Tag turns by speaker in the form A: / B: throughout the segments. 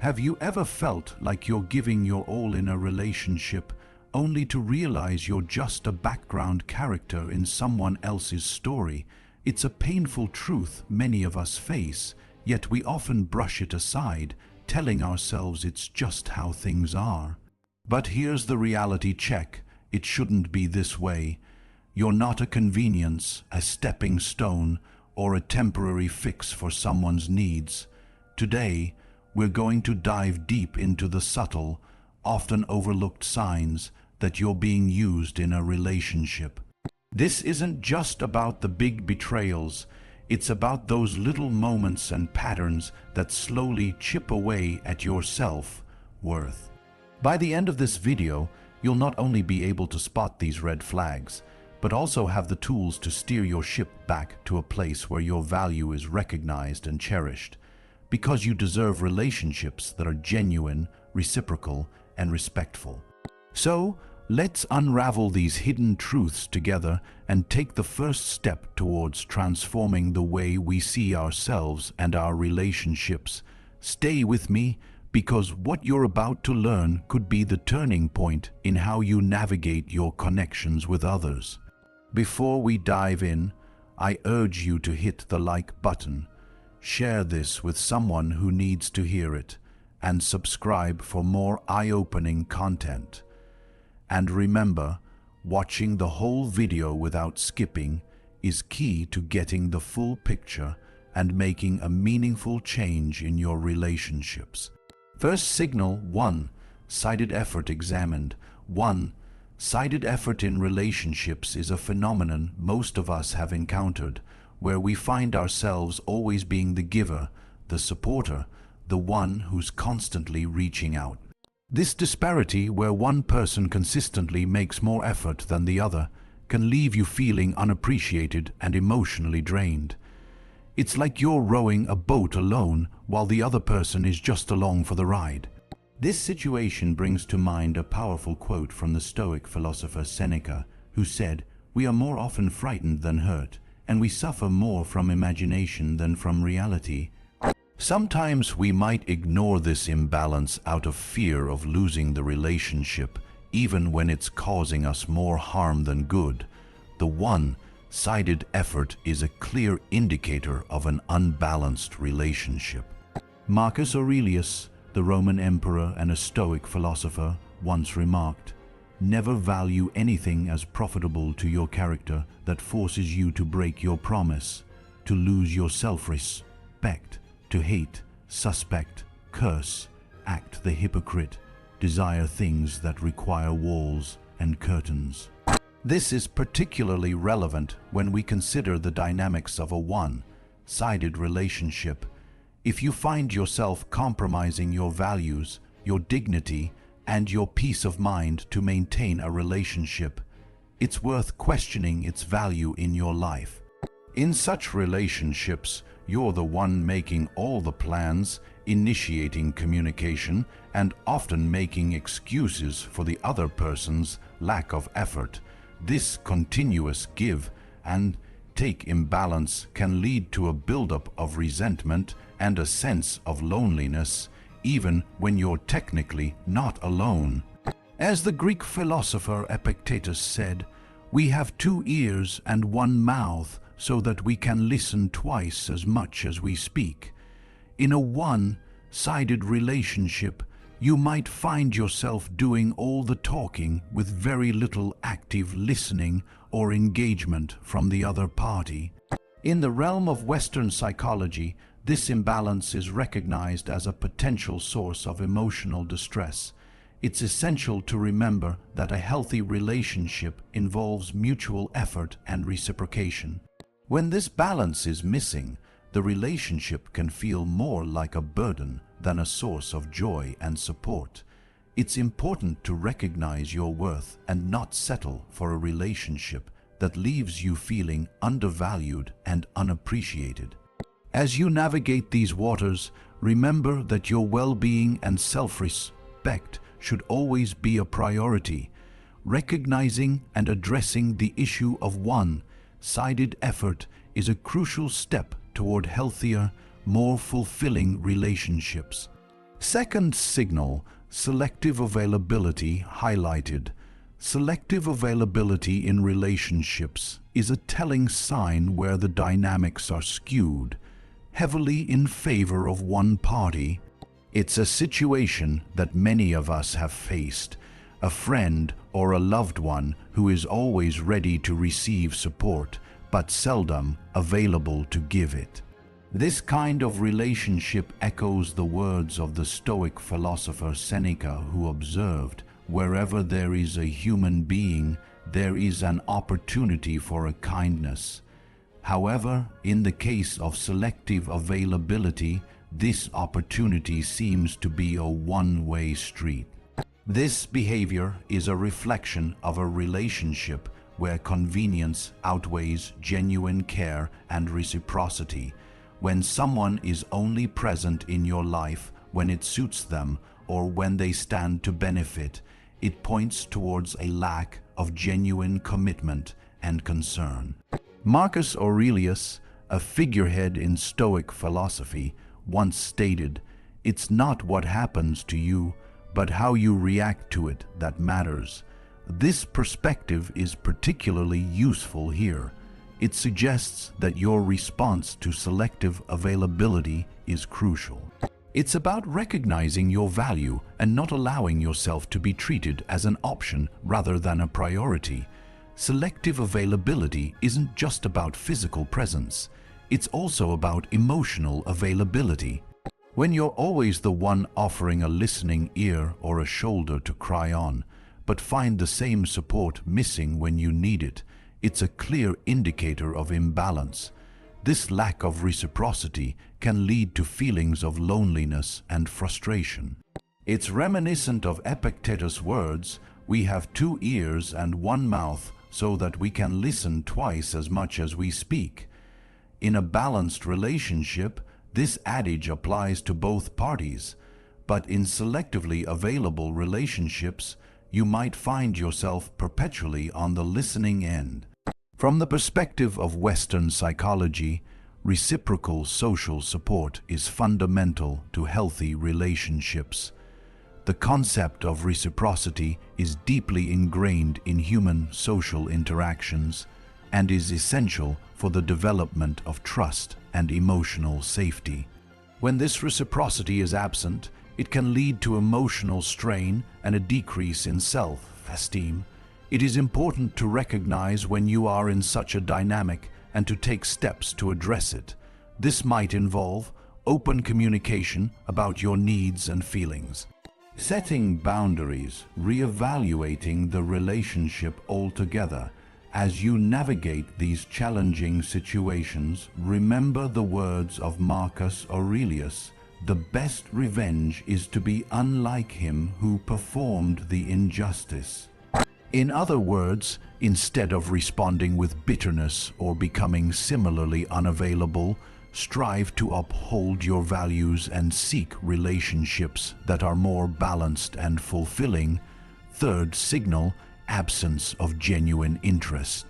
A: Have you ever felt like you're giving your all in a relationship only to realize you're just a background character in someone else's story? It's a painful truth many of us face, yet we often brush it aside, telling ourselves it's just how things are. But here's the reality check. It shouldn't be this way. You're not a convenience, a stepping stone, or a temporary fix for someone's needs. Today, we're going to dive deep into the subtle, often overlooked signs that you're being used in a relationship. This isn't just about the big betrayals, it's about those little moments and patterns that slowly chip away at your self-worth. By the end of this video, you'll not only be able to spot these red flags, but also have the tools to steer your ship back to a place where your value is recognized and cherished, because you deserve relationships that are genuine, reciprocal, and respectful. So, let's unravel these hidden truths together and take the first step towards transforming the way we see ourselves and our relationships. Stay with me, because what you're about to learn could be the turning point in how you navigate your connections with others. Before we dive in, I urge you to hit the like button, share this with someone who needs to hear it, and subscribe for more eye-opening content. And remember, watching the whole video without skipping is key to getting the full picture and making a meaningful change in your relationships. First signal 1. Sided effort examined. 1. Sided effort in relationships is a phenomenon most of us have encountered, where we find ourselves always being the giver, the supporter, the one who's constantly reaching out. This disparity, where one person consistently makes more effort than the other, can leave you feeling unappreciated and emotionally drained. It's like you're rowing a boat alone while the other person is just along for the ride. This situation brings to mind a powerful quote from the Stoic philosopher Seneca, who said, "We are more often frightened than hurt, and we suffer more from imagination than from reality." Sometimes we might ignore this imbalance out of fear of losing the relationship, even when it's causing us more harm than good. The one-sided effort is a clear indicator of an unbalanced relationship. Marcus Aurelius, the Roman emperor and a Stoic philosopher, once remarked, "Never value anything as profitable to your character that forces you to break your promise, to lose your self-respect, to hate, suspect, curse, act the hypocrite, desire things that require walls and curtains." This is particularly relevant when we consider the dynamics of a one-sided relationship. If you find yourself compromising your values, your dignity, and your peace of mind to maintain a relationship, it's worth questioning its value in your life. In such relationships, you're the one making all the plans, initiating communication, and often making excuses for the other person's lack of effort. This continuous give and take imbalance can lead to a buildup of resentment and a sense of loneliness, even when you're technically not alone. As the Greek philosopher Epictetus said, "We have 2 ears and 1 mouth, so that we can listen twice as much as we speak." In a one-sided relationship, you might find yourself doing all the talking with very little active listening or engagement from the other party. In the realm of Western psychology, this imbalance is recognized as a potential source of emotional distress. It's essential to remember that a healthy relationship involves mutual effort and reciprocation. When this balance is missing, the relationship can feel more like a burden than a source of joy and support. It's important to recognize your worth and not settle for a relationship that leaves you feeling undervalued and unappreciated. As you navigate these waters, remember that your well-being and self-respect should always be a priority. Recognizing and addressing the issue of one-sided effort is a crucial step toward healthier, more fulfilling relationships. Second signal, selective availability highlighted. Selective availability in relationships is a telling sign where the dynamics are skewed, heavily in favor of one party. It's a situation that many of us have faced, a friend or a loved one who is always ready to receive support, but seldom available to give it. This kind of relationship echoes the words of the Stoic philosopher Seneca, who observed, "Wherever there is a human being, there is an opportunity for a kindness." However, in the case of selective availability, this opportunity seems to be a one-way street. This behavior is a reflection of a relationship where convenience outweighs genuine care and reciprocity. When someone is only present in your life when it suits them or when they stand to benefit, it points towards a lack of genuine commitment and concern. Marcus Aurelius, a figurehead in Stoic philosophy, once stated, "It's not what happens to you, but how you react to it that matters." This perspective is particularly useful here. It suggests that your response to selective availability is crucial. It's about recognizing your value and not allowing yourself to be treated as an option rather than a priority. Selective availability isn't just about physical presence. It's also about emotional availability. When you're always the one offering a listening ear or a shoulder to cry on, but find the same support missing when you need it, it's a clear indicator of imbalance. This lack of reciprocity can lead to feelings of loneliness and frustration. It's reminiscent of Epictetus' words, "We have 2 ears and 1 mouth so that we can listen twice as much as we speak." In a balanced relationship, this adage applies to both parties, but in selectively available relationships, you might find yourself perpetually on the listening end. From the perspective of Western psychology, reciprocal social support is fundamental to healthy relationships. The concept of reciprocity is deeply ingrained in human social interactions and is essential for the development of trust and emotional safety. When this reciprocity is absent, it can lead to emotional strain and a decrease in self-esteem. It is important to recognize when you are in such a dynamic and to take steps to address it. This might involve open communication about your needs and feelings, setting boundaries, reevaluating the relationship altogether. As you navigate these challenging situations, remember the words of Marcus Aurelius, "The best revenge is to be unlike him who performed the injustice." In other words, instead of responding with bitterness or becoming similarly unavailable, strive to uphold your values and seek relationships that are more balanced and fulfilling. Third signal, absence of genuine interest.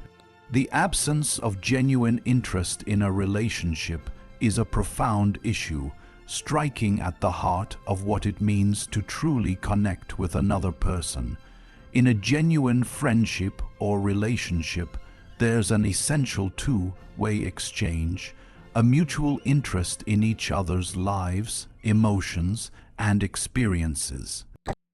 A: The absence of genuine interest in a relationship is a profound issue, striking at the heart of what it means to truly connect with another person. In a genuine friendship or relationship, there's an essential two-way exchange, a mutual interest in each other's lives, emotions, and experiences.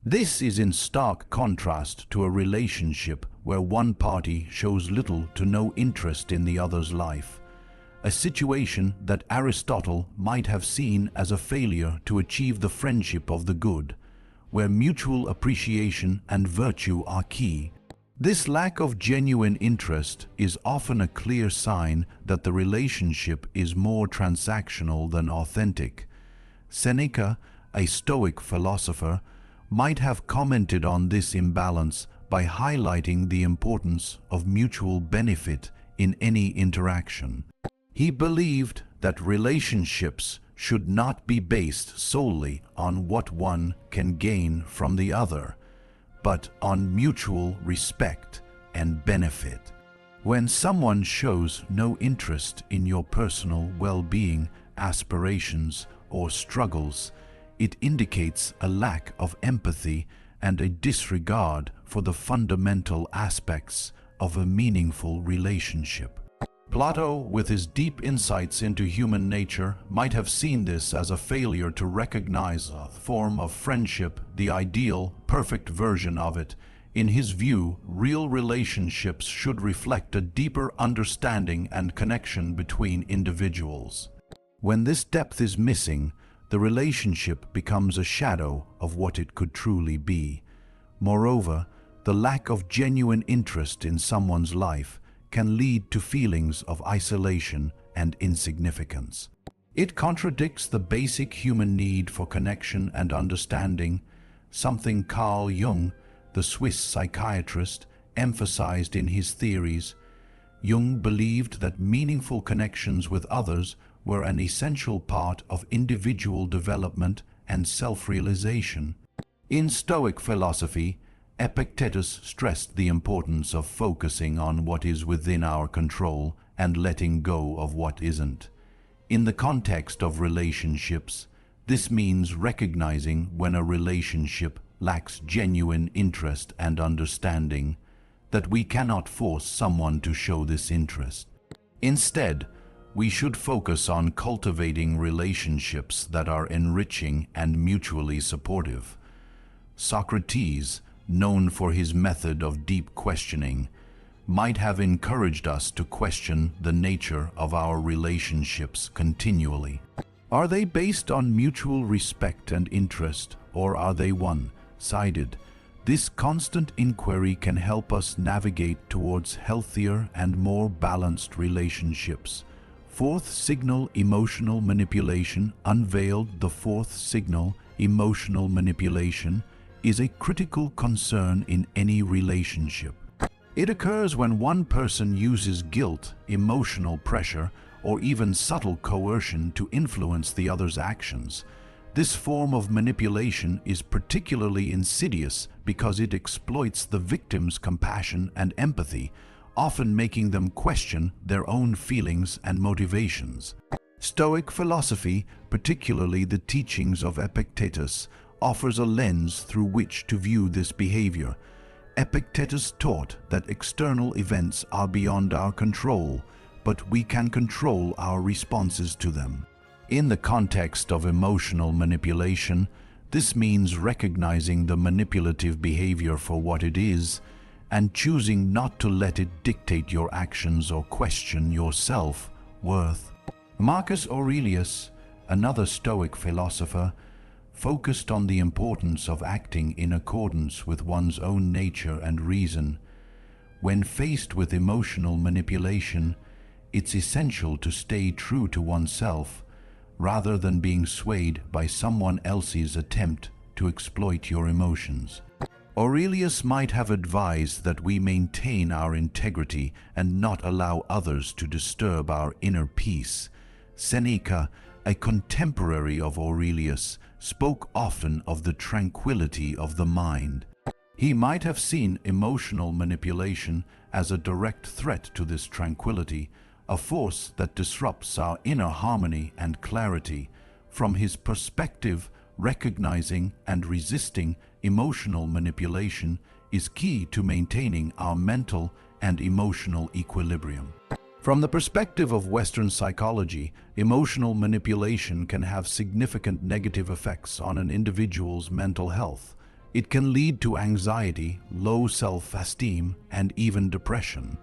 A: This is in stark contrast to a relationship where one party shows little to no interest in the other's life, a situation that Aristotle might have seen as a failure to achieve the friendship of the good, where mutual appreciation and virtue are key. This lack of genuine interest is often a clear sign that the relationship is more transactional than authentic. Seneca, a Stoic philosopher, might have commented on this imbalance by highlighting the importance of mutual benefit in any interaction. He believed that relationships should not be based solely on what one can gain from the other, but on mutual respect and benefit. When someone shows no interest in your personal well-being, aspirations, or struggles, it indicates a lack of empathy and a disregard for the fundamental aspects of a meaningful relationship. Plato, with his deep insights into human nature, might have seen this as a failure to recognize a form of friendship, the ideal, perfect version of it. In his view, real relationships should reflect a deeper understanding and connection between individuals. When this depth is missing, the relationship becomes a shadow of what it could truly be. Moreover, the lack of genuine interest in someone's life can lead to feelings of isolation and insignificance. It contradicts the basic human need for connection and understanding, something Carl Jung, the Swiss psychiatrist, emphasized in his theories. Jung believed that meaningful connections with others were an essential part of individual development and self-realization. In Stoic philosophy, Epictetus stressed the importance of focusing on what is within our control and letting go of what isn't. In the context of relationships, this means recognizing when a relationship lacks genuine interest and understanding, that we cannot force someone to show this interest. Instead, we should focus on cultivating relationships that are enriching and mutually supportive. Socrates, known for his method of deep questioning, might have encouraged us to question the nature of our relationships continually. Are they based on mutual respect and interest, or are they one-sided? This constant inquiry can help us navigate towards healthier and more balanced relationships. Fourth signal, emotional manipulation. Unveiled. The fourth signal, emotional manipulation, is a critical concern in any relationship. It occurs when one person uses guilt, emotional pressure, or even subtle coercion to influence the other's actions. This form of manipulation is particularly insidious because it exploits the victim's compassion and empathy, often making them question their own feelings and motivations. Stoic philosophy, particularly the teachings of Epictetus, offers a lens through which to view this behavior. Epictetus taught that external events are beyond our control, but we can control our responses to them. In the context of emotional manipulation, this means recognizing the manipulative behavior for what it is and choosing not to let it dictate your actions or question your self-worth. Marcus Aurelius, another Stoic philosopher, focused on the importance of acting in accordance with one's own nature and reason. When faced with emotional manipulation, it's essential to stay true to oneself rather than being swayed by someone else's attempt to exploit your emotions. Aurelius might have advised that we maintain our integrity and not allow others to disturb our inner peace. Seneca, a contemporary of Aurelius, spoke often of the tranquility of the mind. He might have seen emotional manipulation as a direct threat to this tranquility, a force that disrupts our inner harmony and clarity. From his perspective, recognizing and resisting emotional manipulation is key to maintaining our mental and emotional equilibrium. From the perspective of Western psychology, emotional manipulation can have significant negative effects on an individual's mental health. It can lead to anxiety, low self-esteem, and even depression.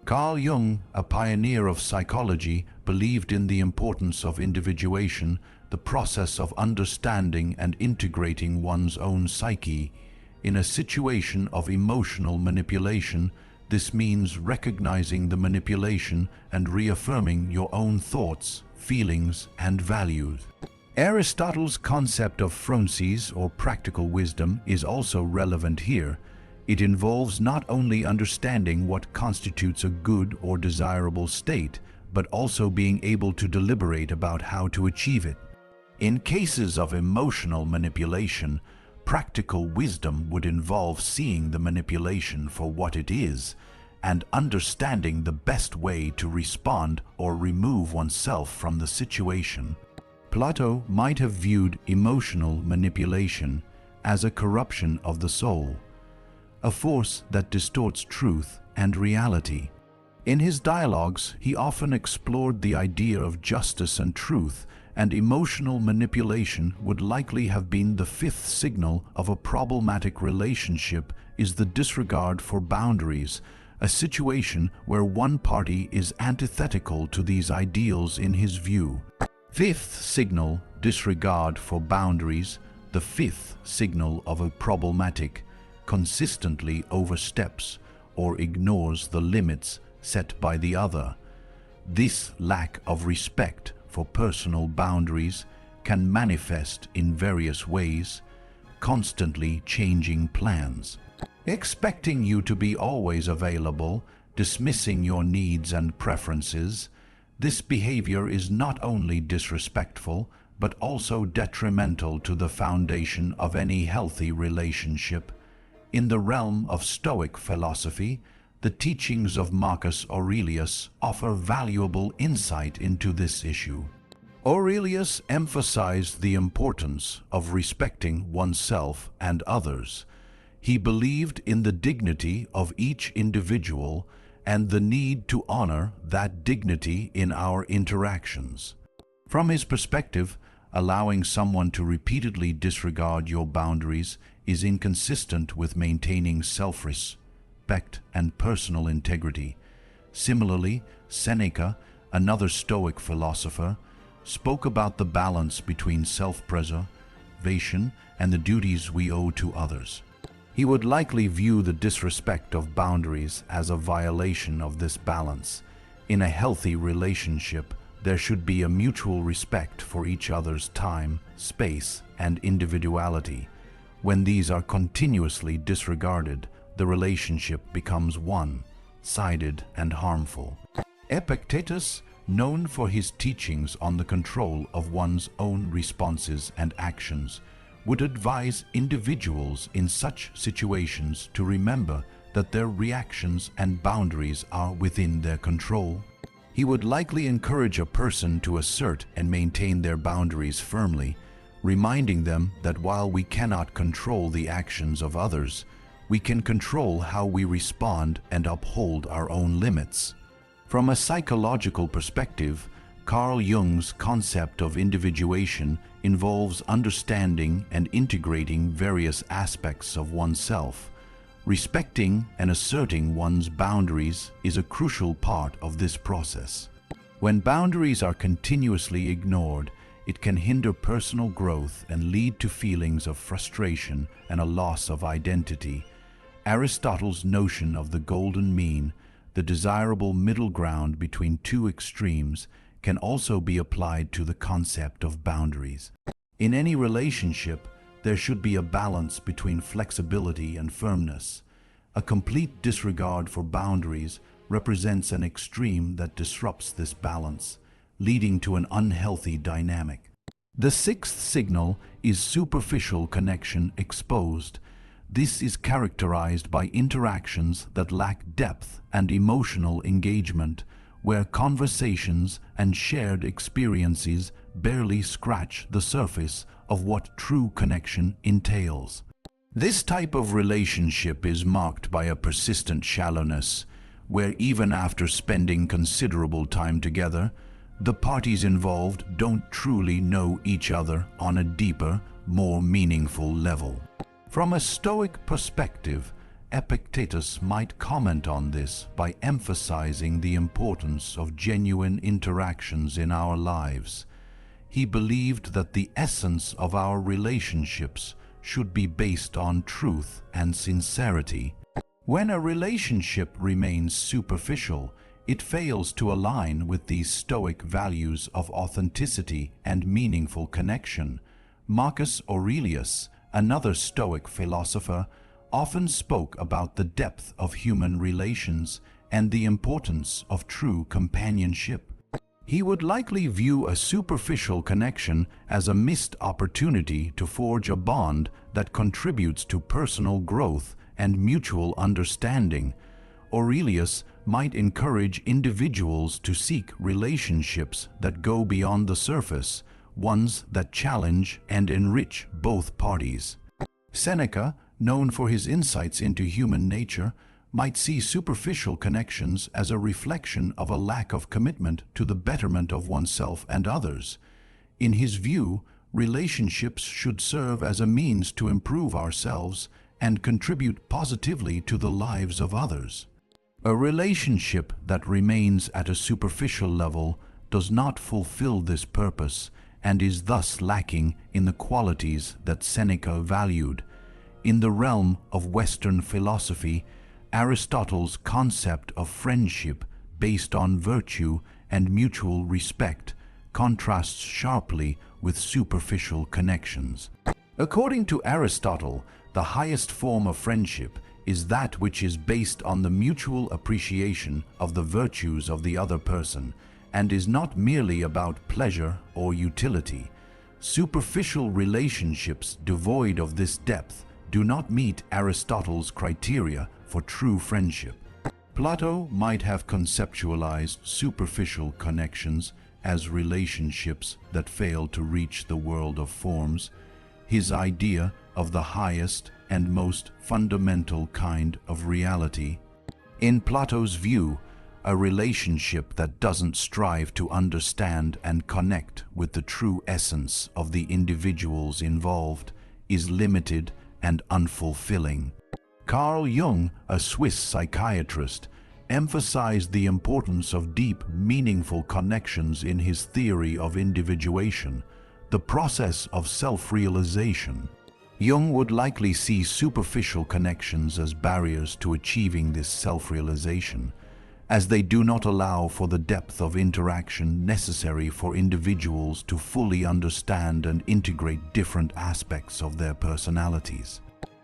A: Carl Jung, a pioneer of psychology, believed in the importance of individuation, the process of understanding and integrating one's own psyche. In a situation of emotional manipulation, this means recognizing the manipulation and reaffirming your own thoughts, feelings, and values. Aristotle's concept of phronsis, or practical wisdom, is also relevant here. It involves not only understanding what constitutes a good or desirable state, but also being able to deliberate about how to achieve it. In cases of emotional manipulation, practical wisdom would involve seeing the manipulation for what it is and understanding the best way to respond or remove oneself from the situation. Plato might have viewed emotional manipulation as a corruption of the soul, a force that distorts truth and reality. In his dialogues, he often explored the idea of justice and truth, and emotional manipulation would likely have been the fifth signal of a problematic relationship is the disregard for boundaries, a situation where one party is antithetical to these ideals in his view. Fifth signal, disregard for boundaries, the fifth signal of a problematic, consistently oversteps or ignores the limits set by the other. This lack of respect for personal boundaries can manifest in various ways, constantly changing plans, expecting you to be always available, dismissing your needs and preferences. This behavior is not only disrespectful, but also detrimental to the foundation of any healthy relationship. In the realm of Stoic philosophy, the teachings of Marcus Aurelius offer valuable insight into this issue. Aurelius emphasized the importance of respecting oneself and others. He believed in the dignity of each individual and the need to honor that dignity in our interactions. From his perspective, allowing someone to repeatedly disregard your boundaries is inconsistent with maintaining self-respect and personal integrity. Similarly, Seneca, another Stoic philosopher, spoke about the balance between self-preservation and the duties we owe to others. He would likely view the disrespect of boundaries as a violation of this balance. In a healthy relationship, there should be a mutual respect for each other's time, space, and individuality. When these are continuously disregarded, the relationship becomes one-sided and harmful. Epictetus, known for his teachings on the control of one's own responses and actions, would advise individuals in such situations to remember that their reactions and boundaries are within their control. He would likely encourage a person to assert and maintain their boundaries firmly, reminding them that while we cannot control the actions of others, we can control how we respond and uphold our own limits. From a psychological perspective, Carl Jung's concept of individuation involves understanding and integrating various aspects of oneself. Respecting and asserting one's boundaries is a crucial part of this process. When boundaries are continuously ignored, it can hinder personal growth and lead to feelings of frustration and a loss of identity. Aristotle's notion of the golden mean, the desirable middle ground between two extremes, can also be applied to the concept of boundaries. In any relationship, there should be a balance between flexibility and firmness. A complete disregard for boundaries represents an extreme that disrupts this balance, leading to an unhealthy dynamic. The sixth signal is superficial connection exposed. This is characterized by interactions that lack depth and emotional engagement, where conversations and shared experiences barely scratch the surface of what true connection entails. This type of relationship is marked by a persistent shallowness, where even after spending considerable time together, the parties involved don't truly know each other on a deeper, more meaningful level. From a Stoic perspective, Epictetus might comment on this by emphasizing the importance of genuine interactions in our lives. He believed that the essence of our relationships should be based on truth and sincerity. When a relationship remains superficial, it fails to align with these Stoic values of authenticity and meaningful connection. Marcus Aurelius, another Stoic philosopher, often spoke about the depth of human relations and the importance of true companionship. He would likely view a superficial connection as a missed opportunity to forge a bond that contributes to personal growth and mutual understanding. Aurelius might encourage individuals to seek relationships that go beyond the surface, ones that challenge and enrich both parties. Seneca, known for his insights into human nature, might see superficial connections as a reflection of a lack of commitment to the betterment of oneself and others. In his view, relationships should serve as a means to improve ourselves and contribute positively to the lives of others. A relationship that remains at a superficial level does not fulfill this purpose and is thus lacking in the qualities that Seneca valued. In the realm of Western philosophy, Aristotle's concept of friendship based on virtue and mutual respect contrasts sharply with superficial connections. According to Aristotle, the highest form of friendship is that which is based on the mutual appreciation of the virtues of the other person and is not merely about pleasure or utility. Superficial relationships devoid of this depth do not meet Aristotle's criteria for true friendship. Plato might have conceptualized superficial connections as relationships that fail to reach the world of forms. His idea of the highest and most fundamental kind of reality. In Plato's view, a relationship that doesn't strive to understand and connect with the true essence of the individuals involved is limited and unfulfilling. Carl Jung, a Swiss psychiatrist, emphasized the importance of deep, meaningful connections in his theory of individuation, the process of self-realization. Jung would likely see superficial connections as barriers to achieving this self-realization, as they do not allow for the depth of interaction necessary for individuals to fully understand and integrate different aspects of their personalities.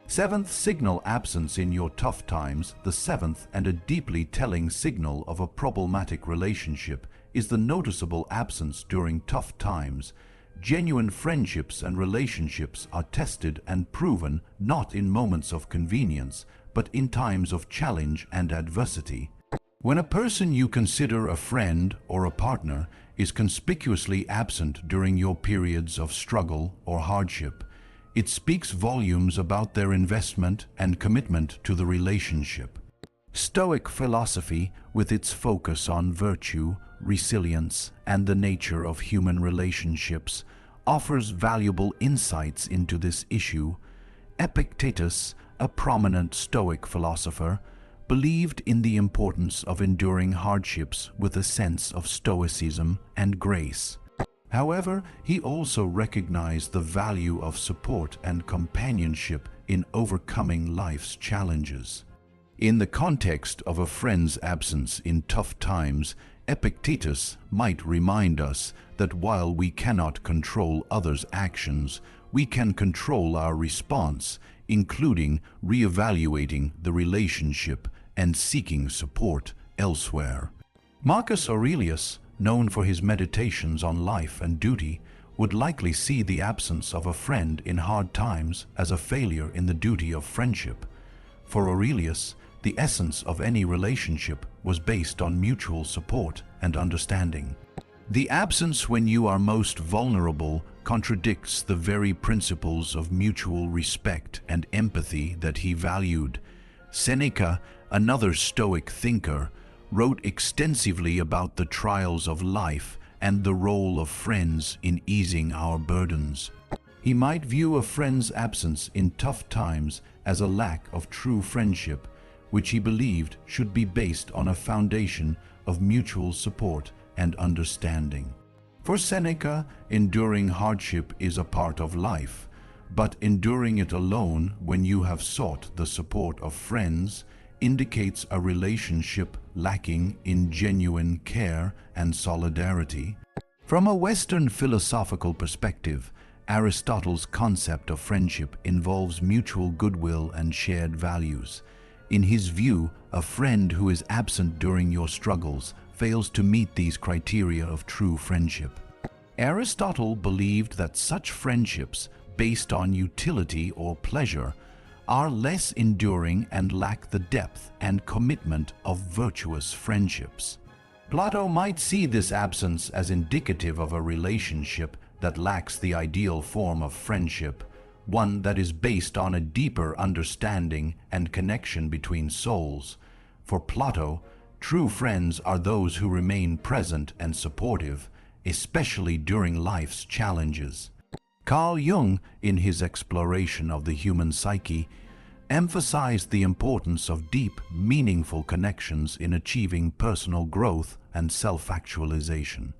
A: Seventh signal absence in your tough times. The seventh and a deeply telling signal of a problematic relationship is the noticeable absence during tough times. Genuine friendships and relationships are tested and proven not in moments of convenience, but in times of challenge and adversity. When a person you consider a friend or a partner is conspicuously absent during your periods of struggle or hardship, it speaks volumes about their investment and commitment to the relationship. Stoic philosophy, with its focus on virtue, resilience, and the nature of human relationships, offers valuable insights into this issue. Epictetus, a prominent Stoic philosopher, believed in the importance of enduring hardships with a sense of stoicism and grace. However, he also recognized the value of support and companionship in overcoming life's challenges. In the context of a friend's absence in tough times, Epictetus might remind us that while we cannot control others' actions, we can control our response, including reevaluating the relationship and seeking support elsewhere. Marcus Aurelius, known for his meditations on life and duty, would likely see the absence of a friend in hard times as a failure in the duty of friendship. For Aurelius, the essence of any relationship was based on mutual support and understanding. The absence when you are most vulnerable contradicts the very principles of mutual respect and empathy that he valued. Seneca, another Stoic thinker, wrote extensively about the trials of life and the role of friends in easing our burdens. He might view a friend's absence in tough times as a lack of true friendship, which he believed should be based on a foundation of mutual support and understanding. For Seneca, enduring hardship is a part of life, but enduring it alone when you have sought the support of friends indicates a relationship lacking in genuine care and solidarity. From a Western philosophical perspective, Aristotle's concept of friendship involves mutual goodwill and shared values. In his view, a friend who is absent during your struggles fails to meet these criteria of true friendship. Aristotle believed that such friendships, based on utility or pleasure, are less enduring and lack the depth and commitment of virtuous friendships. Plato might see this absence as indicative of a relationship that lacks the ideal form of friendship, one that is based on a deeper understanding and connection between souls. For Plato, true friends are those who remain present and supportive, especially during life's challenges. Carl Jung, in his exploration of the human psyche, emphasized the importance of deep, meaningful connections in achieving personal growth and self-actualization.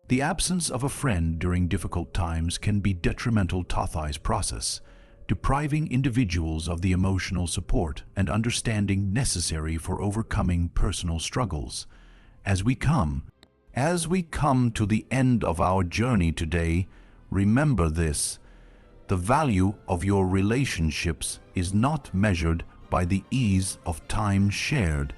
A: The absence of a friend during difficult times can be detrimental to this process, depriving individuals of the emotional support and understanding necessary for overcoming personal struggles. As we come to the end of our journey today, remember this: the value of your relationships is not measured by the ease of time shared,